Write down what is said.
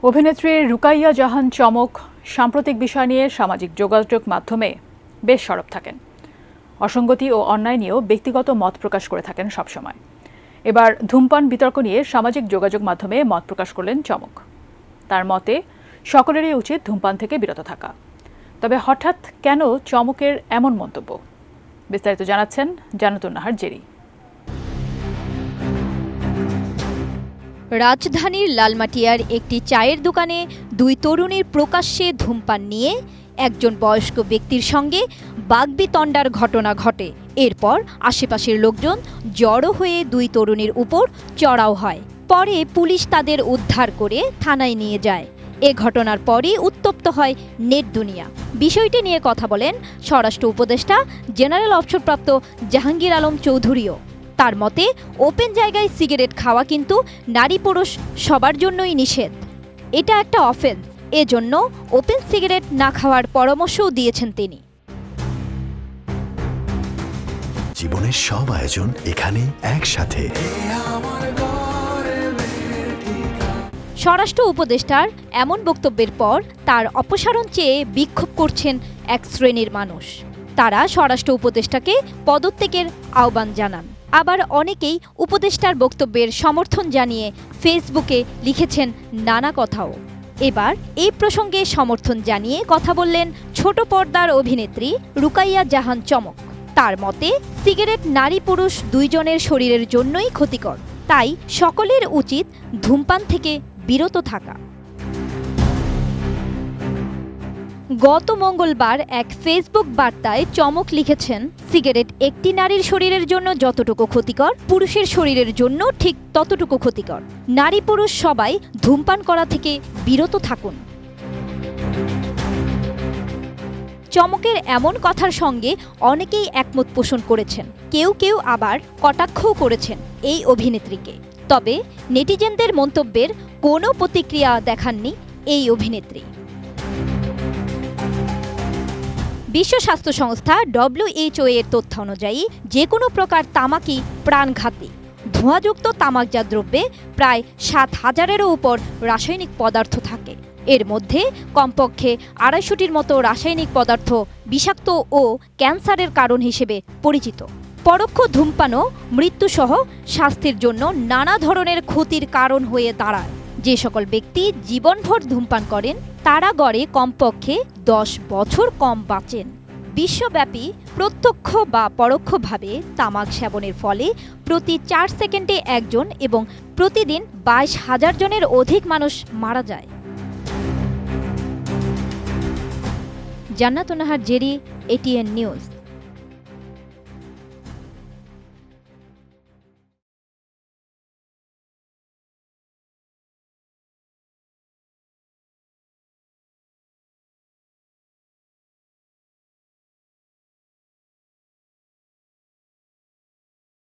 অভিনেত্রী রুকাইয়া জাহান চমক সাম্প্রতিক বিষয় নিয়ে সামাজিক যোগাযোগ মাধ্যমে বেশ সরব থাকেন। অসঙ্গতি ও অন্যায় নিয়েও ব্যক্তিগত মত প্রকাশ করে থাকেন সবসময়। এবার ধূমপান বিতর্ক নিয়ে সামাজিক যোগাযোগ মাধ্যমে মত প্রকাশ করলেন চমক। তার মতে সকলেরই উচিত ধূমপান থেকে বিরত থাকা। তবে হঠাৎ কেন চমকের এমন মন্তব্য, বিস্তারিত জানাচ্ছেন জান্নাতুন নাহার জেরি। রাজধানীর লালমাটিয়ার একটি চায়ের দোকানে দুই তরুণীর প্রকাশ্যে ধূমপান নিয়ে একজন বয়স্ক ব্যক্তির সঙ্গে বাগবিতণ্ডার ঘটনা ঘটে। এরপর আশেপাশের লোকজন জড়ো হয়ে দুই তরুণীর উপর চড়াও হয়। পরে পুলিশ তাদের উদ্ধার করে থানায় নিয়ে যায়। এ ঘটনার পরই উত্তপ্ত হয় নেট দুনিয়া। বিষয়টি নিয়ে কথা বলেন স্বরাষ্ট্র উপদেষ্টা জেনারেল অবসরপ্রাপ্ত জাহাঙ্গীর আলম চৌধুরীও। তার মতে ওপেন জায়গায় সিগারেট খাওয়া কিন্তু নারী পুরুষ সবার জন্যই নিষেধ। এটা একটা অফেন্স, এজন্য ওপেন সিগারেট না খাওয়ার পরামর্শও দিয়েছেন তিনি। জীবনের সব আয়োজন এখানে একসাথে। স্বরাষ্ট্র উপদেষ্টার এমন বক্তব্যের পর তার অপসারণ চেয়ে বিক্ষোভ করছেন এক শ্রেণীর মানুষ। তারা স্বরাষ্ট্র উপদেষ্টাকে পদত্যাগের আহ্বান জানান। আবার অনেকেই উপদেষ্টার বক্তব্যের সমর্থন জানিয়ে ফেসবুকে লিখেছেন নানা কথাও। এবার এই প্রসঙ্গে সমর্থন জানিয়ে কথা বললেন ছোট পর্দার অভিনেত্রী রুকাইয়া জাহান চমক। তার মতে সিগারেট নারী পুরুষ দুইজনের শরীরের জন্যই ক্ষতিকর, তাই সকলের উচিত ধূমপান থেকে বিরত থাকা। গত মঙ্গলবার এক ফেসবুক বার্তায় চমক লিখেছেন, সিগারেট একটি নারীর শরীরের জন্য যতটুকু ক্ষতিকর, পুরুষের শরীরের জন্য ঠিক ততটুকু ক্ষতিকর। নারী পুরুষ সবাই ধূমপান করা থেকে বিরত থাকুন। চমকের এমন কথার সঙ্গে অনেকেই একমত পোষণ করেছেন। কেউ কেউ আবার কটাক্ষও করেছেন এই অভিনেত্রীকে। তবে নেটিজেনদের মন্তব্যের কোনো প্রতিক্রিয়া দেখাননি এই অভিনেত্রী। বিশ্ব স্বাস্থ্য সংস্থা WHO এর তথ্য অনুযায়ী যে কোনো প্রকার তামাকই প্রাণঘাতী। ধোঁয়াযুক্ত তামাকজাত দ্রব্যে প্রায় ৭,০০০-এরও উপর রাসায়নিক পদার্থ থাকে। এর মধ্যে কমপক্ষে ২৫০টির মতো রাসায়নিক পদার্থ বিষাক্ত ও ক্যান্সারের কারণ হিসেবে পরিচিত। পরোক্ষ ধূমপানও মৃত্যুসহ স্বাস্থ্যের জন্য নানা ধরনের ক্ষতির কারণ হয়ে দাঁড়ায়। যে সকল ব্যক্তি জীবনভর ধূমপান করেন তারা গড়ে কমপক্ষে ১০ বছর কম বাঁচেন। বিশ্বব্যাপী প্রত্যক্ষ বা পরোক্ষভাবে তামাক সেবনের ফলে প্রতি ৪ সেকেন্ডে একজন এবং প্রতিদিন ২২,০০০ জনের অধিক মানুষ মারা যায়। জান্নাতুন নাহার জেরি, ATN নিউজ।